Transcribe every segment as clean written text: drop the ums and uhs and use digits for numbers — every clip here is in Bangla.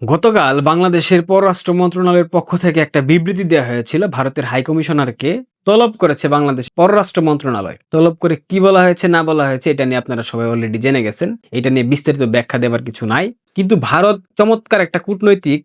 গতকাল বাংলাদেশের পররাষ্ট্র মন্ত্রণালয়ের পক্ষ থেকে একটা বিবৃতি দেওয়া হয়েছিল। ভারতের হাই কমিশনারকে তলব করেছে বাংলাদেশ পররাষ্ট্র মন্ত্রণালয়। তলব করে কি বলা হয়েছে না বলা হয়েছে এটা নিয়ে আপনারা সবাই অলরেডি জেনে গেছেন। এটা নিয়ে বিস্তারিত ব্যাখ্যা দেবার কিছু নাই। কিন্তু ভারত চমৎকার একটা কূটনৈতিক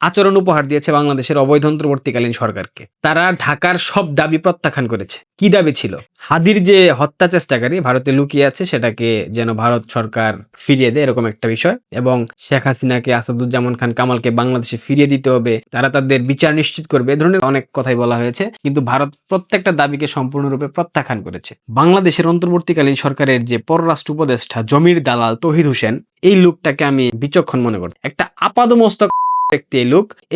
আচরণ উপহার দিয়েছে বাংলাদেশের অবৈধ অন্তর্বর্তীকালীন সরকারকে। তারা ঢাকার সব দাবি প্রত্যাখ্যান করেছে। কি দাবি ছিল? হাদির যে হত্যা চেষ্টাকারী ভারতে লুকিয়ে আছে সেটাকে যেন ভারত সরকার ফিরিয়ে দেয়, এরকম একটা বিষয়। এবং শেখ হাসিনাকে, আসাদুজ্জামান খান কামালকে বাংলাদেশে ফিরিয়ে দিতে হবে, তারা তাদের বিচার নিশ্চিত করবে, এ ধরনের অনেক কথাই বলা হয়েছে। কিন্তু ভারত প্রত্যেকটা দাবিকে সম্পূর্ণরূপে প্রত্যাখ্যান করেছে। বাংলাদেশের অন্তর্বর্তীকালীন সরকারের যে পররাষ্ট্র উপদেষ্টা জমির দালাল তৌহিদ হোসেন, এই লোকটাকে আমি বিচক্ষণ মনে করি। একটা আপাদমস্তক ব্যক্তি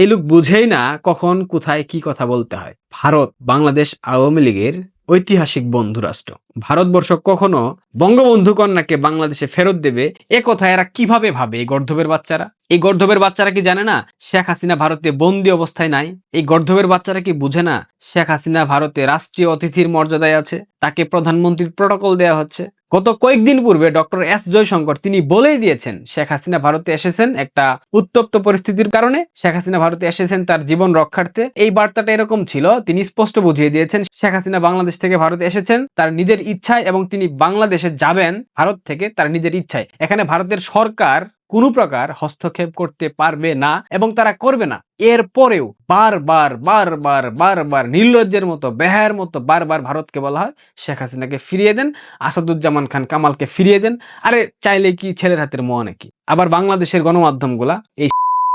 এই লোক বুঝেই না কখন কোথায় কি কথা বলতে হয়। ভারত বাংলাদেশ আওয়ামী লীগের ঐতিহাসিক বন্ধু রাষ্ট্র। ভারতবর্ষ কখনো বঙ্গবন্ধু কন্যাকে বাংলাদেশে ফেরত দেবে এ কথা এরা কিভাবে ভাবে? এই গর্ধবের বাচ্চারা, এই গর্ধবের বাচ্চারা কি জানে না শেখ হাসিনা ভারতে বন্দী অবস্থায় নাই? এই গর্ধবের বাচ্চারা কি বুঝে না শেখ হাসিনা ভারতে রাষ্ট্রীয় অতিথির মর্যাদায় আছে, তাকে প্রধানমন্ত্রীর প্রটোকল দেওয়া হচ্ছে? গত কয়েকদিন পূর্বে ডক্টর এস জয়শঙ্কর তিনি বলেই দিয়েছেন শেখ হাসিনা ভারতে এসেছেন একটা উত্তপ্ত পরিস্থিতির কারণে, শেখ হাসিনা ভারতে এসেছেন তার জীবন রক্ষার্থে। এই বার্তাটা এরকম ছিল, তিনি স্পষ্ট বুঝিয়ে দিয়েছেন শেখ হাসিনা বাংলাদেশ থেকে ভারতে এসেছেন তার নিজের ইচ্ছায় এবং তিনি বাংলাদেশে যাবেন ভারত থেকে তার নিজের ইচ্ছায়। এখানে ভারতের সরকার কোনো প্রকার হস্তক্ষেপ করতে পারবে না এবং তারা করবে না। এরপরেও বারবার বারবার বারবার নির্লজ্জের মতো, বেহায়ের মতো বারবার ভারতকে বলা হয় শেখ হাসিনাকে ফিরিয়ে দেন, আসাদুজ্জামান খান কামালকে ফিরিয়ে দেন। আরে চাইলে কি ছেলের হাতের মোয়া নাকি? আবার বাংলাদেশের গণমাধ্যমগুলা এই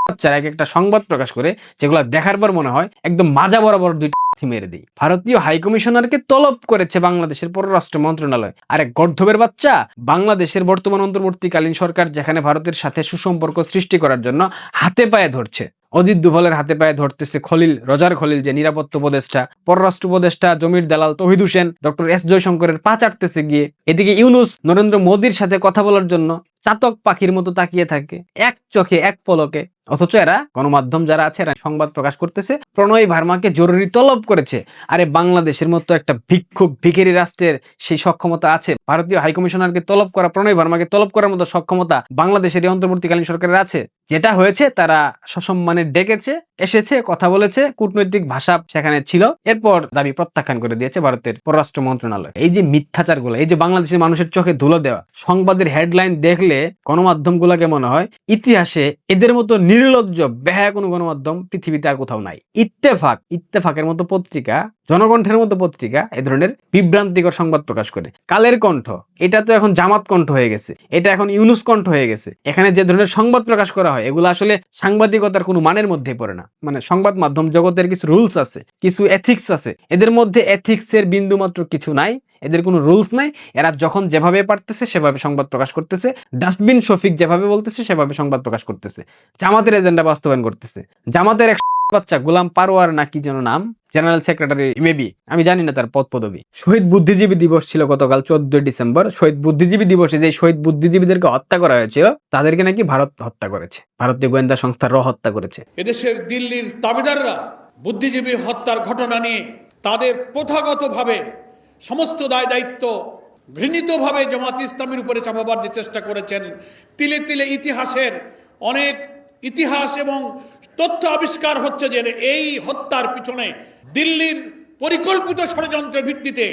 বাচ্চারা এক একটা সংবাদ প্রকাশ করে যেগুলো দেখার পর মনে হয় একদম মাজা বরাবর দুইটা মেরে দেই। ভারতীয় হাই কমিশনারকে তলব করেছে বাংলাদেশের পররাষ্ট্র মন্ত্রণালয়। আরে গর্ধবের বাচ্চা, বাংলাদেশের বর্তমান অন্তর্বর্তীকালীন সরকার যেখানে ভারতের সাথে সুসম্পর্ক সৃষ্টি করার জন্য হাতে পায়ে ধরছে, অজিত দোভালের হাতে পায়ে ধরতেছে খলিল, রজার খলিল যে নিরাপত্তা উপদেষ্টা, পররাষ্ট্র উপদেষ্টা জমির দালাল তৌহিদ হোসেন, ডক্টর এস জয়শঙ্করের পা চাটতেছে গিয়ে। এদিকে ইউনুস নরেন্দ্র মোদীর সাথে কথা বলার জন্য চাতক পাখির মতো তাকিয়ে থাকে এক চোখে এক পলকে। অথচ এরা গণমাধ্যম যারা আছে এরা সংবাদ প্রকাশ করতেছে প্রণয় ভার্মাকে জরুরি তলব করেছে। আরে বাংলাদেশের মতো একটা ভিক্ষুক ভিখারি রাষ্ট্রের সেই সক্ষমতা আছে? ভারতীয় হাইকমিশনারকে তলব করা, প্রণয় ভার্মাকে তলব করার মতো সক্ষমতা বাংলাদেশের এই অন্তর্বর্তীকালীন সরকারের আছে? যেটা হয়েছে তারা সসম্মানে ডেকেছে, এসেছে, কথা বলেছে, কূটনৈতিক ভাষা সেখানে ছিল, এরপর দাবি প্রত্যাখ্যান করে দিয়েছে ভারতের পররাষ্ট্র মন্ত্রণালয়। এই যে মিথ্যাচারগুলো, এই যে বাংলাদেশের মানুষের চোখে ধুলো দেওয়া, সংবাদের হেডলাইন দেখলে গণমাধ্যম গুলাকে মনে হয় ইতিহাসে এদের মতো নির্লজ্জ বেহায়া কোনো গণমাধ্যম পৃথিবীতে আর কোথাও নাই। ইত্তেফাকের মতো পত্রিকা, জনকণ্ঠের মতো পত্রিকা এ ধরনের বিভ্রান্তিকর সংবাদ প্রকাশ করে। কালের কণ্ঠ এটা তো এখন জামাত কণ্ঠ হয়ে গেছে, এটা এখন ইউনুস কণ্ঠ হয়ে গেছে। এখানে যে ধরনের সংবাদ প্রকাশ করা হয় এগুলো আসলে সাংবাদিকতার কোনো মানের মধ্যে পড়ে না। মানে সংবাদ মাধ্যম জগতের কিছু রুলস আছে, কিছু এথিক্স আছে, এদের মধ্যে এথিক্সের বিন্দুমাত্র কিছু নাই, এদের কোনো রুলস নাই। এরা যখন যেভাবে পারতেছে সেভাবে সংবাদ প্রকাশ করতেছে, ডাস্টবিন শফিক যেভাবে বলতেছে সেভাবে সংবাদ প্রকাশ করতেছে, জামাতের এজেন্ডা বাস্তবায়ন করতেছে। জামাতের এক বাচ্চা গোলাম পারোয়ার না কি যেন নাম, জেনারেল সেক্রেটারি মেবি, আমি জানি না তার পদ পদবি। শহীদ বুদ্ধিজীবী দিবস ছিল গতকাল 14 ডিসেম্বর। শহীদ বুদ্ধিজীবী দিবসে যে শহীদ বুদ্ধিজীবীদেরকে হত্যা করা হয়েছিল তাদেরকে নাকি ভারত হত্যা করেছে, ভারতীয় গোয়েন্দা সংস্থা র হত্যা করেছে। এদেশের দিল্লির দাবিদাররা বুদ্ধিজীবী হত্যার ঘটনা নিয়ে তাদের প্রথাগতভাবে সমস্ত দায় দায়িত্ব ঘৃণিতভাবে জামাত ইসলামীর উপরে চাপাবার যে চেষ্টা করেছেন, তিলে তিলে ইতিহাসের অনেক ইতিহাস এবং তথ্য আবিষ্কার হচ্ছে যে এই হত্যার পিছনে দিল্লির পরিকল্পিত ষড়যন্ত্রের ভিত্তিতে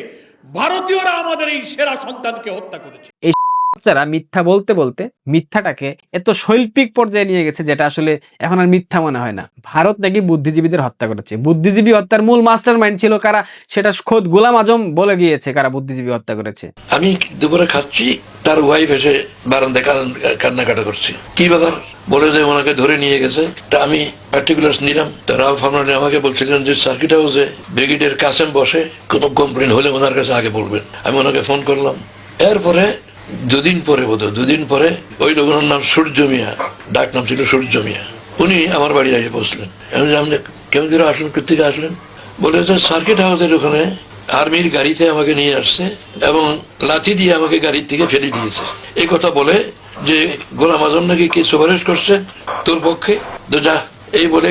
ভারতীয়রা আমাদের এই সেরা সন্তানকে হত্যা করেছে। এই বাচ্চারা মিথ্যা বলতে বলতে মিথ্যাটাকে এত শৈল্পিক পর্যায়ে নিয়ে গেছে যেটা আসলে এখন আর মিথ্যা মনে হয় না। ভারত নাকি বুদ্ধিজীবীদের হত্যা করেছে। বুদ্ধিজীবী হত্যার মূল মাস্টার মাইন্ড ছিল কারা সেটা খোদ গোলাম আজম বলে গিয়েছে কারা বুদ্ধিজীবী হত্যা করেছে। আমি দুপুরে খাচ্ছি, তার ওয়াইফ এসে বারান্দায় কান্নাকাটা করছে। কি ব্যাপার বলে যে ওনাকে ধরে নিয়ে গেছে। তা আমি পার্টিকুলার্স নিলাম। তারা ফার্মারে আমাকে বলছিলেন যে সার্কিট হাউসে ব্রিগেডিয়ার কাসেম বসে, কোনো কমপ্লেন হলে ওনার কাছে আগে বলবেন। আমি ওনাকে ফোন করলাম। এরপরে দুদিন পরে ওই লোকের নাম সূর্য মিয়া, ডাক নাম ছিল সূর্য মিয়া, উনি আমার বাড়ি এসে বসলেন। আপনি কেমন করে আসলেন, কোথেকে আসলেন? বলে যে সার্কিট হাউসের ওখানে আর্মির গাড়িতে আমাকে নিয়ে আসছে এবং লাঠি দিয়ে আমাকে গাড়ির থেকে ফেলে দিয়েছে। এই কথা বলে যে গোলাম আজম নাকি কি সুপারিশ করছে তোর পক্ষে, তো যা, এই বলে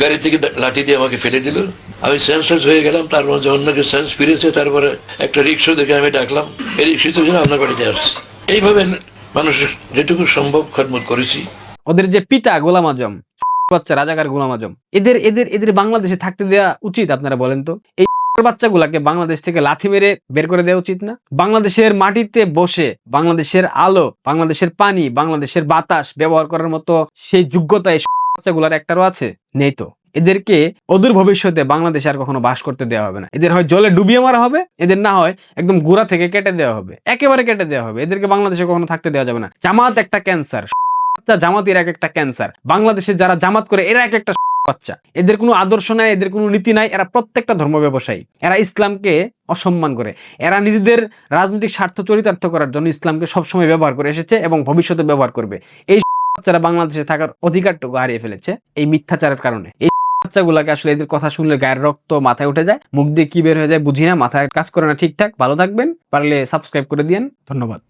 গাড়ি থেকে লাঠি দিয়ে আমাকে ফেলে দিল। আমি সেন্সলেস হয়ে গেলাম। তারপর যখন নাকি সেন্স ফিরেছে তারপরে একটা রিক্সা দেখে আমি ডাকলাম, এই রিক্সাতে যেন আপনার বাড়িতে আসছি। এইভাবে মানুষের যেটুকু সম্ভব খেদমত করেছি। ওদের যে পিতা গোলাম আজম বাচ্চা রাজাকার গোলাম আজম, এদের এদের এদের বাংলাদেশে থাকতে দেওয়া উচিত? আপনারা বলেন তো। এই বাচ্চাগুলাকে বাংলাদেশ থেকে লাথি মেরে বের করে দেওয়া উচিত না? বাংলাদেশের মাটিতে বসে বাংলাদেশের আলো, বাংলাদেশের পানি, বাংলাদেশের বাতাস ব্যবহার করার মতো সেই যোগ্যতা এই বাচ্চাগুলার একটারও আছে? নেই তো। এদেরকে অদূর ভবিষ্যতে বাংলাদেশে আর কখনো বাস করতে দেওয়া হবে না। এদের হয় জলে ডুবিয়ে মারা হবে, এদের না হয় একদম গোড়া থেকে কেটে দেওয়া হবে, একেবারে কেটে দেওয়া হবে। এদেরকে বাংলাদেশে কখনো থাকতে দেওয়া যাবে না। জামাত একটা ক্যান্সার, জামাতের এক একটা ক্যান্সার। বাংলাদেশে যারা জামাত করে এরা এক একটা বাচ্চা। এদের কোনো আদর্শ নাই, এদের কোনো নীতি নাই। এরা প্রত্যেকটা ধর্ম ব্যবসায়ী। এরা ইসলামকে অসম্মান করে। এরা নিজেদের রাজনৈতিক স্বার্থ চরিতার্থ করার জন্য ইসলামকে সবসময় ব্যবহার করে এসেছে এবং ভবিষ্যতে ব্যবহার করবে। এই বাচ্চারা বাংলাদেশে থাকার অধিকারটুকু হারিয়ে ফেলেছে এই মিথ্যাচারের কারণে। এই বাচ্চাগুলাকে আসলে এদের কথা শুনলে গায়ের রক্ত মাথায় উঠে যায়, মুখ দিয়ে কি বের হয়ে যায় বুঝি না, মাথায় কাজ করে না ঠিকঠাক। ভালো থাকবেন, পারলে সাবস্ক্রাইব করে দিয়েন। ধন্যবাদ।